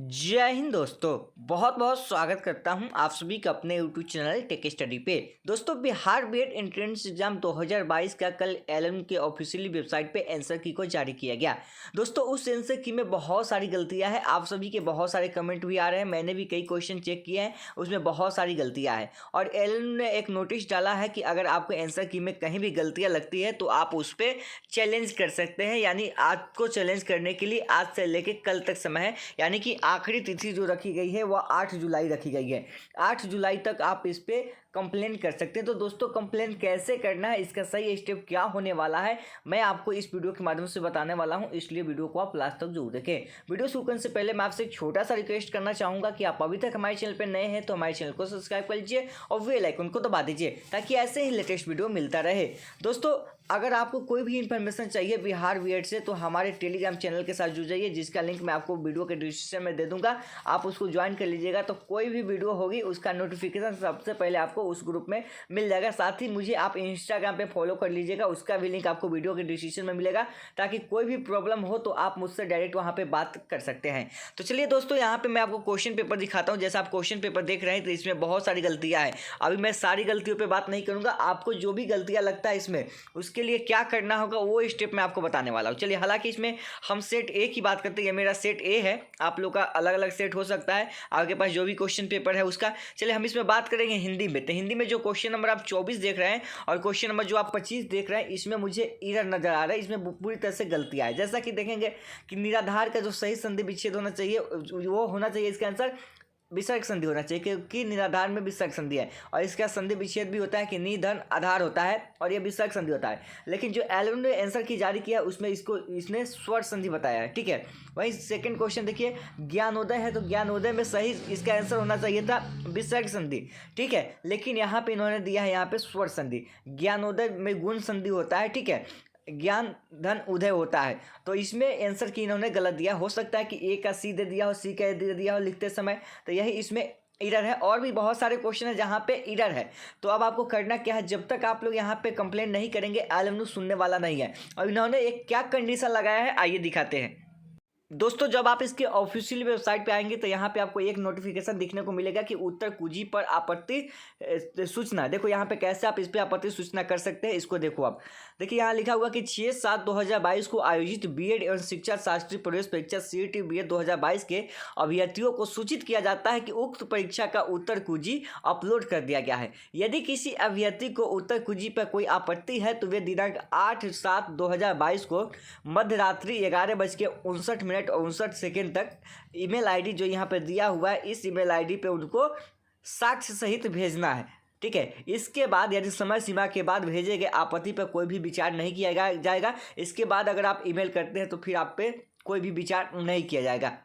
जय हिंद दोस्तों। बहुत बहुत स्वागत करता हूं आप सभी का अपने यूट्यूब चैनल टेक स्टडी पे। दोस्तों, बिहार बीएड एंट्रेंस एग्जाम 2022 का कल एलएम के ऑफिशियली वेबसाइट पे आंसर की को जारी किया गया। दोस्तों, उस आंसर की में बहुत सारी गलतियां हैं। आप सभी के बहुत सारे कमेंट भी आ रहे हैं, मैंने भी कई क्वेश्चन चेक किए हैं, उसमें बहुत सारी गलतियाँ हैं। और एलएम ने एक नोटिस डाला है कि अगर आपको आंसर की में कहीं भी गलतियाँ लगती है तो आप उस पर चैलेंज कर सकते हैं। यानी आपको चैलेंज करने के लिए आज से लेकर कल तक समय है। यानी कि आखिरी तिथि जो रखी गई है वह 8 जुलाई रखी गई है। 8 जुलाई तक आप इस पे कंप्लेन कर सकते हैं। तो दोस्तों, कंप्लेन कैसे करना है, इसका सही स्टेप क्या होने वाला है, मैं आपको इस वीडियो के माध्यम से बताने वाला हूं, इसलिए वीडियो को आप लास्ट तक जरूर देखें। वीडियो शुरू करने से पहले मैं आपसे एक छोटा सा रिक्वेस्ट करना चाहूँगा कि आप अभी तक हमारे चैनल पर नए हैं तो हमारे चैनल को सब्सक्राइब कर लीजिए और बेल आइकन को दबा दीजिए ताकि ऐसे ही लेटेस्ट वीडियो मिलता रहे। दोस्तों, अगर आपको कोई भी इन्फॉर्मेशन चाहिए बिहार बीएड से तो हमारे टेलीग्राम चैनल के साथ जुड़ जाइए, जिसका लिंक मैं आपको वीडियो के डिस्क्रिप्शन में दे दूंगा। आप उसको ज्वाइन कर लीजिएगा तो कोई भी वीडियो होगी उसका नोटिफिकेशन सबसे पहले आपको उस ग्रुप में मिल जाएगा। साथ ही मुझे आप इंस्टाग्राम पे फॉलो कर लीजिएगा, उसका भी लिंक आपको वीडियो के डिस्क्रिप्शन में मिलेगा ताकि कोई भी प्रॉब्लम हो तो आप मुझसे डायरेक्ट वहाँ पर बात कर सकते हैं। तो चलिए दोस्तों, यहाँ पर मैं आपको क्वेश्चन पेपर दिखाता हूँ। जैसा आप क्वेश्चन पेपर देख रहे हैं तो इसमें बहुत सारी गलतियाँ हैं। अभी मैं सारी गलतियों पर बात नहीं करूँगा, आपको जो भी गलतियाँ लगता है इसमें उसके लिए क्या करना होगा वो स्टेप मैं आपको बताने वाला हूँ। चलिए, हालांकि इसमें हम सेट ए की बात करते हैं। ये मेरा सेट ए है, आप लोग का अलग अलग सेट हो सकता है, आपके पास जो भी क्वेश्चन पेपर है उसका। चलिए, हम इसमें बात करेंगे हिंदी में। तो हिंदी में जो क्वेश्चन नंबर आप 24 देख रहे हैं और क्वेश्चन नंबर जो आप 25 देख रहे हैं, इसमें मुझे एरर नजर आ रहा है। इसमें पूरी तरह से गलतियाँ है। जैसा कि देखेंगे कि निराधार का जो सही संधि विच्छेद होना चाहिए वो होना चाहिए इसका आंसर विसर्ग संधि होना चाहिए, क्योंकि निराधार में विसर्ग संधि है और इसका संधि विच्छेद भी होता है कि नि धन आधार होता है और ये विसर्ग संधि होता है। लेकिन जो एलएम ने आंसर की जारी किया उसमें इसने स्वर संधि बताया है। ठीक है, वही सेकंड क्वेश्चन देखिए, ज्ञानोदय है तो ज्ञानोदय में सही इसका आंसर होना चाहिए था विसर्ग संधि। ठीक है, लेकिन यहाँ पे इन्होंने दिया है यहाँ पे स्वर संधि। ज्ञानोदय में गुण संधि होता है। ठीक है, ज्ञान धन उदय होता है, तो इसमें आंसर की इन्होंने गलत दिया। हो सकता है कि ए का सी दे दिया हो, सी का दे दिया हो लिखते समय, तो यही इसमें एरर है। और भी बहुत सारे क्वेश्चन है जहाँ पे एरर है। तो अब आपको करना क्या है, जब तक आप लोग यहाँ पे कंप्लेंट नहीं करेंगे एलएम सुनने वाला नहीं है। और इन्होंने एक क्या कंडीशन लगाया है आइए दिखाते हैं। दोस्तों, जब आप इसके ऑफिशियल वेबसाइट पे आएंगे तो यहाँ पे आपको एक नोटिफिकेशन दिखने को मिलेगा कि उत्तर कुंजी पर आपत्ति सूचना। देखो यहाँ पे कैसे आप इस पर आपत्ति सूचना कर सकते हैं, इसको देखो। आप देखिए यहाँ लिखा हुआ कि 6/7/2022 को आयोजित बीएड एवं शिक्षा शास्त्री प्रवेश परीक्षा सीईटी बीएड 2022 के अभ्यर्थियों को सूचित किया जाता है कि उक्त परीक्षा का उत्तर कुंजी अपलोड कर दिया गया है। यदि किसी अभ्यर्थी को उत्तर कुंजी पर कोई आपत्ति है तो वे दिनांक 8/7/2022 को मध्य रात्रि 11:59 और 59 सेकेंड तक ईमेल आईडी जो यहाँ पे दिया हुआ है इस ईमेल आईडी पे उनको साक्ष्य सहित भेजना है। ठीक है, इसके बाद यदि समय सीमा के बाद भेजे गए आपत्ति पर कोई भी विचार नहीं किया जाएगा। इसके बाद अगर आप ईमेल करते हैं तो फिर आप पे कोई भी विचार नहीं किया जाएगा।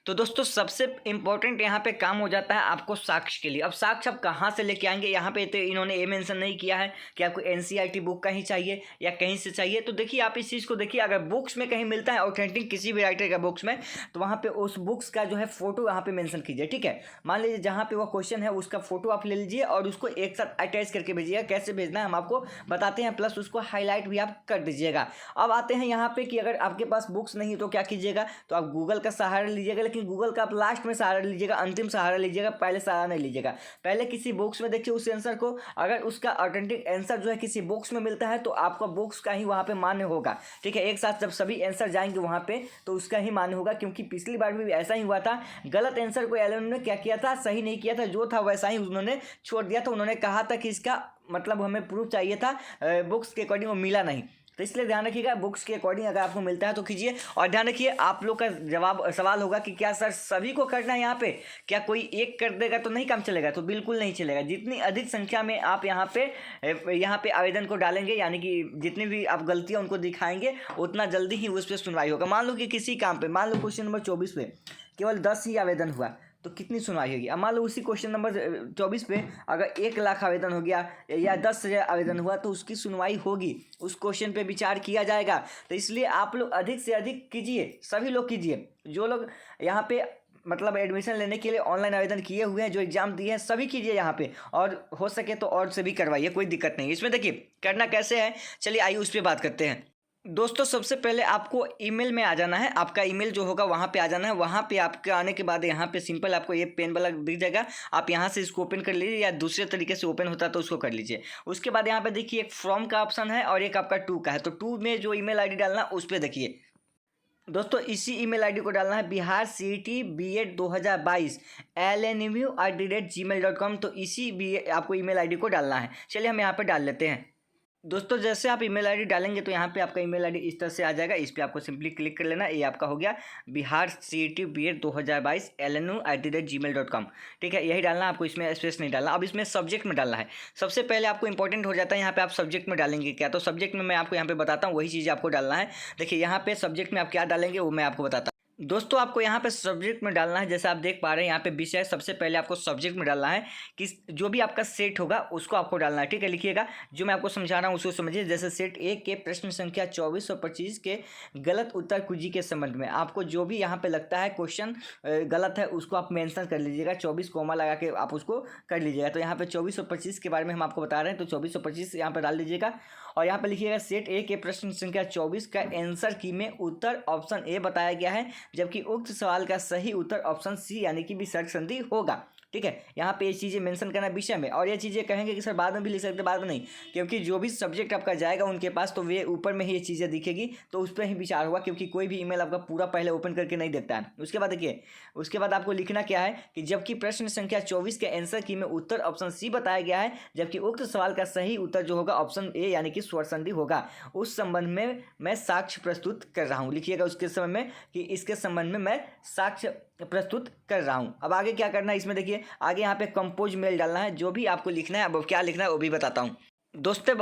तो दोस्तों, सबसे इम्पोर्टेंट यहाँ पे काम हो जाता है आपको साक्ष्य के लिए। अब साक्ष्य आप कहाँ से लेके आएंगे, यहाँ पे तो इन्होंने ये मेंशन नहीं किया है कि आपको एनसीईआरटी बुक का ही चाहिए या कहीं से चाहिए। तो देखिए, आप इस चीज़ को देखिए, अगर बुक्स में कहीं मिलता है ऑथेंटिक किसी भी राइटर का बुक्स में, तो वहाँ पे उस बुक्स का जो है फोटो यहाँ पे मेंशन कीजिए। ठीक है, मान लीजिए जहाँ पे वो क्वेश्चन है उसका फोटो आप ले लीजिए और उसको एक साथ अटैच करके भेजिएगा। कैसे भेजना है हम आपको बताते हैं, प्लस उसको हाईलाइट भी आप कर दीजिएगा। अब आते हैं यहाँ पे कि अगर आपके पास बुक्स नहीं तो क्या कीजिएगा, तो आप गूगल का सहारा लीजिएगा। लेकिन गूगल का आप लास्ट में सहारा लीजिएगा, अंतिम सहारा लीजिएगा, पहले सहारा नहीं लीजिएगा। पहले किसी बुक्स में देखिए उस आंसर को, अगर उसका ऑथेंटिक आंसर जो है किसी बुक्स में मिलता है तो आपका बुक्स का ही वहाँ पे मान्य होगा। ठीक है, एक साथ जब सभी आंसर जाएंगे वहाँ पे तो उसका ही मान्य होगा, क्योंकि पिछली बार भी ऐसा ही हुआ था। गलत आंसर को एलएम ने क्या किया था, सही नहीं किया था, जो था वैसा ही उन्होंने छोड़ दिया था। उन्होंने कहा था कि इसका मतलब हमें प्रूफ चाहिए था, बुक्स के अकॉर्डिंग वो मिला नहीं। तो इसलिए ध्यान रखिएगा, बुक्स के अकॉर्डिंग अगर आपको मिलता है तो कीजिए। और ध्यान रखिए, आप लोग का सवाल होगा कि क्या सर सभी को करना है यहाँ पे, क्या कोई एक कर देगा तो नहीं काम चलेगा? तो बिल्कुल नहीं चलेगा। जितनी अधिक संख्या में आप यहाँ पे आवेदन को डालेंगे, यानी कि जितनी भी आप गलतियाँ उनको दिखाएंगे, उतना जल्दी ही उस पर सुनवाई होगा। मान लो कि किसी काम पे, मान लो क्वेश्चन नंबर 24 पे केवल 10 ही आवेदन हुआ तो कितनी सुनवाई होगी? अब मान लो उसी क्वेश्चन नंबर 24 पे अगर 1 लाख आवेदन हो गया या 10,000 आवेदन हुआ तो उसकी सुनवाई होगी, उस क्वेश्चन पे विचार किया जाएगा। तो इसलिए आप लोग अधिक से अधिक कीजिए, सभी लोग कीजिए। जो लोग यहाँ पे मतलब एडमिशन लेने के लिए ऑनलाइन आवेदन किए हुए हैं, जो एग्जाम दिए हैं, सभी कीजिए यहाँ पे, और हो सके तो और से भी करवाइए, कोई दिक्कत नहीं। इसमें देखिए करना कैसे है, चलिए आइए उस पर बात करते हैं। दोस्तों सबसे पहले आपको ईमेल में आ जाना है। आपका ईमेल जो होगा वहाँ पे आ जाना है। वहाँ पे आपके आने के बाद यहाँ पे सिंपल आपको ये पेन वाला दिख जाएगा। आप यहाँ से इसको ओपन कर लीजिए या दूसरे तरीके से ओपन होता है तो उसको कर लीजिए। उसके बाद यहाँ पे देखिए एक फ्रॉम का ऑप्शन है और एक आपका टू का है। तो टू में जो ईमेल आईडी डालना उस पर देखिए दोस्तों, इसी ईमेल आईडी को डालना है biharctb82022 तो इसी भी आपको ईमेल आईडी को डालना है। चलिए हम यहाँ पे डाल लेते हैं। दोस्तों जैसे आप ईमेल आईडी डालेंगे तो यहाँ पे आपका ईमेल आईडी इस तरह से आ जाएगा। इस पर आपको सिंपली क्लिक कर लेना। ये आपका हो गया biharctb82022@gmail.com। ठीक है, यही डालना आपको, इसमें स्पेस नहीं डालना। अब इसमें सब्जेक्ट में डालना है। सबसे पहले आपको इंपॉर्टेंट हो जाता है यहाँ पे आप सब्जेक्ट में डालेंगे क्या। तो सब्जेक्ट में मैं आपको यहाँ पे बताता हूँ, वही चीज़ आपको डालना है। देखिए यहाँ पे सब्जेक्ट में आप क्या डालेंगे वो मैं आपको बताता हूँ। दोस्तों आपको यहाँ पे सब्जेक्ट में डालना है, जैसे आप देख पा रहे हैं यहाँ पे विषय। सबसे पहले आपको सब्जेक्ट में डालना है कि जो भी आपका सेट होगा उसको आपको डालना है। ठीक है, लिखिएगा जो मैं आपको समझा रहा हूँ उसको समझिए। जैसे सेट ए के प्रश्न संख्या 24 और 25 के गलत उत्तर कुंजी के संबंध में आपको जो भी यहाँ पे लगता है क्वेश्चन गलत है उसको आप मेंशन कर लीजिएगा। 24 कोमा लगा के आप उसको कर लीजिएगा। तो यहाँ पे 24 और 25 के बारे में हम आपको बता रहे हैं, तो 24 और 25 यहाँ पर डाल दीजिएगा। और यहाँ पे लिखिएगा सेट ए के प्रश्न संख्या 24 का आंसर की में उत्तर ऑप्शन ए बताया गया है, जबकि उक्त सवाल का सही उत्तर ऑप्शन सी यानी कि विसर्ग संधि होगा। ठीक है, यहाँ पे ये चीज़ें मेंशन करना विषय में। और ये चीज़ें कहेंगे कि सर बाद में भी लिख सकते, बाद में नहीं, क्योंकि जो भी सब्जेक्ट आपका जाएगा उनके पास तो वे ऊपर में ही ये चीज़ें दिखेगी, तो उस पर ही विचार होगा। क्योंकि कोई भी ईमेल आपका पूरा पहले ओपन करके नहीं देखता है। उसके बाद देखिए, उसके बाद आपको लिखना क्या है कि जबकि प्रश्न संख्या 24 के आंसर की में उत्तर ऑप्शन सी बताया गया है, जबकि उक्त सवाल का सही उत्तर जो होगा ऑप्शन ए यानी कि स्वर संधि होगा। उस संबंध में मैं साक्ष्य प्रस्तुत कर रहा हूँ। लिखिएगा उसके समय में कि इसके संबंध में मैं साक्ष्य प्रस्तुत कर रहा हूँ। अब आगे क्या करना है इसमें देखिए, आगे यहाँ पे कंपोज मेल डालना है। जो भी आपको लिखना है, अब क्या लिखना है वो भी बताता हूँ दोस्तों।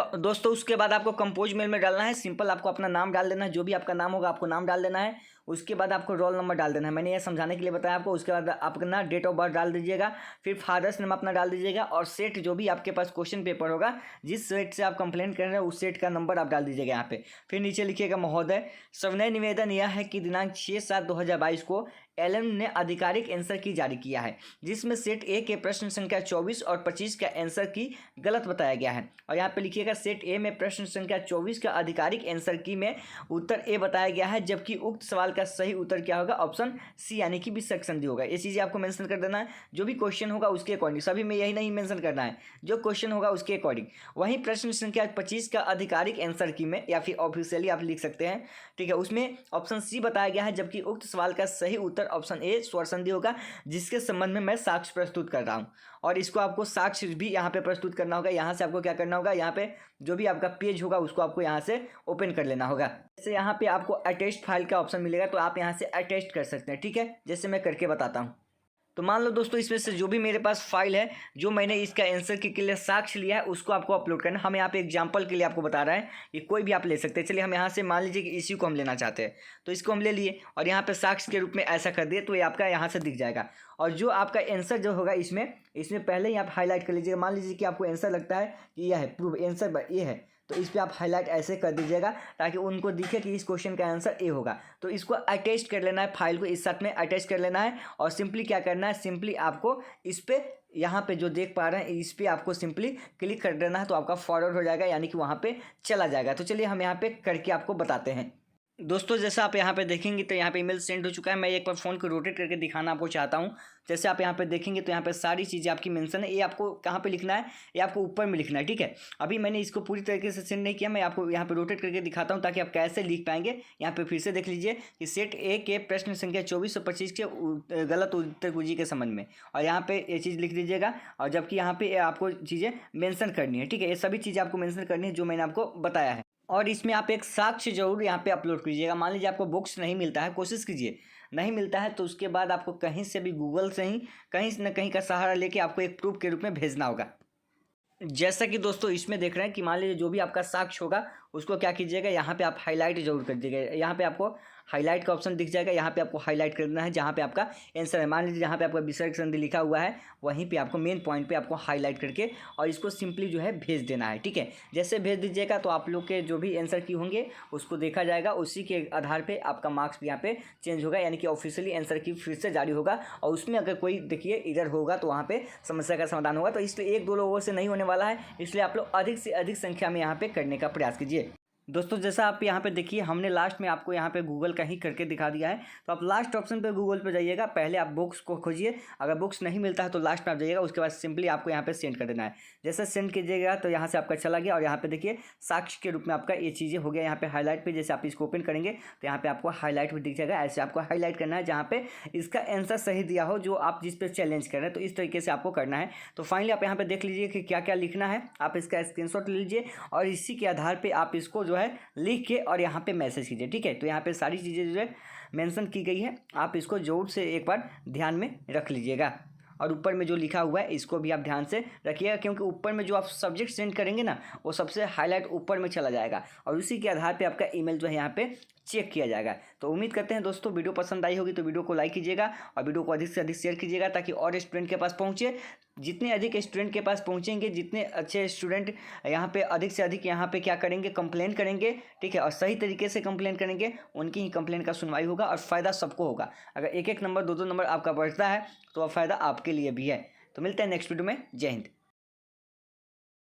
उसके बाद आपको कंपोज मेल में डालना है। सिंपल आपको अपना नाम डाल देना है। जो भी आपका नाम होगा आपको नाम डाल देना है। उसके बाद आपको रोल नंबर डाल देना है। मैंने ये समझाने के लिए बताया आपको। उसके बाद अपना डेट ऑफ बर्थ डाल दीजिएगा। फिर फादर्स नेम अपना डाल दीजिएगा। और सेट जो भी आपके पास क्वेश्चन पेपर होगा, जिस सेट से आप कंप्लेंट कर रहे हैं उस सेट का नंबर आप डाल दीजिएगा यहाँ पे। फिर नीचे लिखिएगा महोदय, सविनय निवेदन यह है कि दिनांक 6/7/2022 को एलन ने आधिकारिक आंसर की जारी किया है, जिसमें सेट ए के प्रश्न संख्या 24 और 25 का आंसर की गलत बताया गया है। और यहाँ पे लिखिएगा सेट ए में प्रश्न संख्या 24 का आधिकारिक आंसर की में उत्तर ए बताया गया है, जबकि उक्त सवाल का सही उत्तर क्या होगा ऑप्शन सी यानी कि विसर्ग संधि होगा। ये चीज़ें आपको मेंशन कर देना है। जो भी क्वेश्चन होगा उसके अकॉर्डिंग, सभी में यही नहीं मेंशन करना है, जो क्वेश्चन होगा उसके अकॉर्डिंग। वहीं प्रश्न संख्या 25 का आधिकारिक आंसर की में या फिर ऑफिशियली आप लिख सकते हैं। ठीक है, उसमें ऑप्शन सी बताया गया है, जबकि उक्त सवाल का सही उत्तर ऑप्शन ए स्वर संधि होगा, जिसके संबंध में मैं साक्ष्य प्रस्तुत कर रहा हूँ। और इसको आपको साक्ष्य भी यहाँ पे प्रस्तुत करना होगा। यहाँ से आपको क्या करना होगा, यहाँ पे जो भी आपका पेज होगा उसको आपको यहाँ से ओपन कर लेना होगा। जैसे यहाँ पे आपको अटैच्ड फाइल का ऑप्शन मिलेगा, तो आप यहाँ से अटैच कर सकते हैं। ठीक है, जैसे मैं करके बताता हूँ। तो मान लो दोस्तों, इसमें से जो भी मेरे पास फाइल है, जो मैंने इसका आंसर के लिए साक्ष्य लिया है, उसको आपको अपलोड करना। हम यहाँ पे एग्जांपल के लिए आपको बता रहा है, ये कोई भी आप ले सकते हैं। चलिए हम यहाँ से मान लीजिए कि इसी को हम लेना चाहते हैं, तो इसको हम ले लिए और यहाँ पे साक्ष्य के रूप में ऐसा कर दिए, तो ये आपका यहाँ से दिख जाएगा। और जो आपका आंसर जो होगा इसमें पहले ही आप हाईलाइट कर लीजिएगा। मान लीजिए कि आपको आंसर लगता है कि यह है, प्रूफ आंसर ये है, तो इस पर आप हाईलाइट ऐसे कर दीजिएगा ताकि उनको दिखे कि इस क्वेश्चन का आंसर ए होगा। तो इसको अटैच कर लेना है, फाइल को इस साथ में अटैच कर लेना है। और सिंपली क्या करना है, सिंपली आपको इस पर यहाँ पे जो देख पा रहे हैं इस पर आपको सिंपली क्लिक कर देना है, तो आपका फॉरवर्ड हो जाएगा, यानी कि वहाँ पे चला जाएगा। तो चलिए हम यहाँ पे करके आपको बताते हैं। दोस्तों जैसा आप यहाँ पे देखेंगे तो यहाँ पे ईमेल सेंड हो चुका है। मैं एक बार फ़ोन को रोटेट करके दिखाना आपको चाहता हूँ। जैसे आप यहाँ पे देखेंगे तो यहाँ पे सारी चीज़ें आपकी मेंशन है। ये आपको कहाँ पे लिखना है, ये आपको ऊपर में लिखना है। ठीक है, अभी मैंने इसको पूरी तरीके से सेंड नहीं किया, मैं आपको यहाँ पे रोटेट करके दिखाता हूँ ताकि आप कैसे लिख पाएंगे। यहाँ पे फिर से देख लीजिए कि सेट ए के प्रश्न संख्या 24 और 25 के गलत उत्तर कुंजी के संबंध में, और यहाँ पे ये चीज़ लिख दीजिएगा। और जबकि यहाँ पे आपको चीज़ें मेंशन करनी है। ठीक है, ये सभी चीज़ें आपको मेंशन करनी है जो मैंने आपको बताया है। और इसमें आप एक साक्ष्य जरूर यहाँ पे अपलोड कीजिएगा। मान लीजिए आपको बुक्स नहीं मिलता है, कोशिश कीजिए नहीं मिलता है, तो उसके बाद आपको कहीं से भी गूगल से ही कहीं न कहीं का सहारा लेके आपको एक प्रूफ के रूप में भेजना होगा। जैसा कि दोस्तों इसमें देख रहे हैं कि मान लीजिए जो भी आपका साक्ष्य होगा उसको क्या कीजिएगा, यहाँ पे आप हाईलाइट जरूर कर दीजिएगा। यहाँ पे आपको हाईलाइट का ऑप्शन दिख जाएगा, यहाँ पे आपको हाईलाइट कर देना है जहाँ पे आपका आंसर है। मान लीजिए जहाँ पे आपका विसर्ग संधि लिखा हुआ है वहीं पे आपको मेन पॉइंट पे आपको हाईलाइट करके और इसको सिंपली जो है भेज देना है। ठीक है, जैसे भेज दीजिएगा तो आप लोग के जो भी आंसर की होंगे उसको देखा जाएगा, उसी के आधार पर आपका मार्क्स भी यहाँ पे चेंज होगा, यानी कि ऑफिशियली आंसर की फिर से जारी होगा। और उसमें अगर कोई देखिए इधर होगा तो वहाँ पर समस्या का समाधान होगा। तो इसलिए 1-2 लोगों से नहीं होने वाला है, इसलिए आप लोग अधिक से अधिक संख्या में यहाँ पर करने का प्रयास कीजिए। दोस्तों जैसा आप यहाँ पे देखिए, हमने लास्ट में आपको यहाँ पे गूगल का ही करके दिखा दिया है। तो आप लास्ट ऑप्शन पे गूगल पे जाइएगा, पहले आप बुक्स को खोजिए, अगर बुक्स नहीं मिलता है तो लास्ट में आप जाइएगा, उसके बाद सिंपली आपको यहाँ पे सेंड कर देना है। जैसे सेंड कीजिएगा तो यहाँ से आपका चला गया और यहाँ पे देखिए साक्ष्य के रूप में आपका ये चीज़ें हो गया यहाँ पे हाईलाइट पे। जैसे आप इसको ओपन करेंगे तो यहाँ पे आपको हाईलाइट भी दिख जाएगा। ऐसे आपको हाईलाइट करना है जहाँ पे इसका आंसर सही दिया हो, जो आप जिस पे चैलेंज कर रहे हैं, तो इस तरीके से आपको करना है। तो फाइनली आप यहाँ पे देख लीजिए कि क्या क्या लिखना है, आप इसका स्क्रीनशॉट ले लीजिए और इसी के आधार पे आप इसको जो है लिख के और यहाँ पे मैसेज कीजिए। ठीक है, तो यहाँ पे सारी चीज़ें जो है मेंशन की गई है, आप इसको जरूर से एक बार ध्यान में रख लीजिएगा। और ऊपर में जो लिखा हुआ है इसको भी आप ध्यान से रखिएगा, क्योंकि ऊपर में जो आप सब्जेक्ट सेंड करेंगे ना, वो सबसे हाईलाइट ऊपर में चला जाएगा और उसी के आधार पे आपका ईमेल जो है यहाँ पे चेक किया जाएगा। तो उम्मीद करते हैं दोस्तों वीडियो पसंद आई होगी, तो वीडियो को लाइक कीजिएगा और वीडियो को अधिक से अधिक शेयर कीजिएगा, ताकि और स्टूडेंट के पास पहुँचे। जितने अधिक स्टूडेंट के पास पहुँचेंगे, जितने अच्छे स्टूडेंट यहाँ पे अधिक से अधिक यहाँ पे क्या करेंगे, कंप्लेन करेंगे। ठीक है, और सही तरीके से कंप्लेन करेंगे, उनकी ही कंप्लेन का सुनवाई होगा और फ़ायदा सबको होगा। अगर एक एक नंबर, दो दो नंबर आपका बढ़ता है तो फ़ायदा आपके लिए भी है। तो मिलते हैं नेक्स्ट वीडियो में। जय हिंद।